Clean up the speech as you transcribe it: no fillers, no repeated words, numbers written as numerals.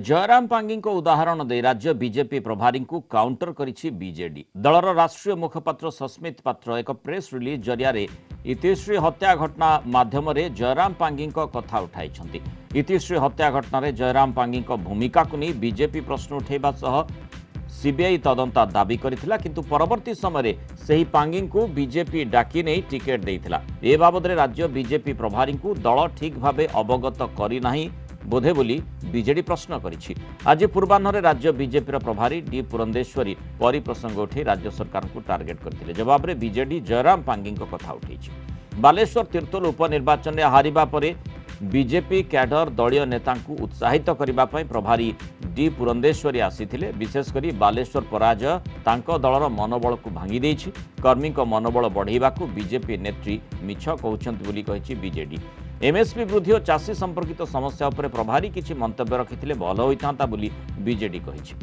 जयराम पांगी उदाहरण दे राज्य बीजेपी प्रभारी को काउंटर करिछि बीजेडी। दलर राष्ट्रीय मुखपात्र सस्मित पात्र एक प्रेस रिलीज जरिया इतिश्री हत्या घटना माध्यम जयराम पांगी कथा उठाई। इतिश्री हत्या घटना जयराम पांगी भूमिका को नहीं बीजेपी प्रश्न उठेबा सह सीबीआई तदंत दाबी करथिला, किंतु परवर्ती समय सही पांगी को बीजेपी डाकी नहीं टिकेट देइथिला। ए बाबद राज्य बीजेपी प्रभारी को दल ठीक भावे अवगत करना बोधे बोली बीजेडी प्रश्न करिछि। आज पूर्वाह्न राज्य बीजेपी प्रभारी डी पुरंदेश्वरी परी प्रसंग उठे राज्य सरकार को टार्गेट करथिले। जवाब रे बीजेडी जयराम पांगी कथा उठेछि। बालेश्वर तीर्तोल उपनिर्वाचन में हारिबा परे बीजेपी कैडर दलीय नेता उत्साहित करने प्रभारी डी पुरंदेश्वरी आसीथिले। विशेषकर बालेश्वर पराजय तांको दलर मनोबल को भांगी देछि। कर्मी मनोबल बढ़ाइबा को बीजेपी नेत्री मिछ कहउछंती बोली कहिछि बीजेडी। एमएसपी वृद्धि और चाषी संपर्कित समस्या उपर प्रभारी किछि मंतव्य रखिथिले भल होइतांता बोली बीजेडी कहिछि।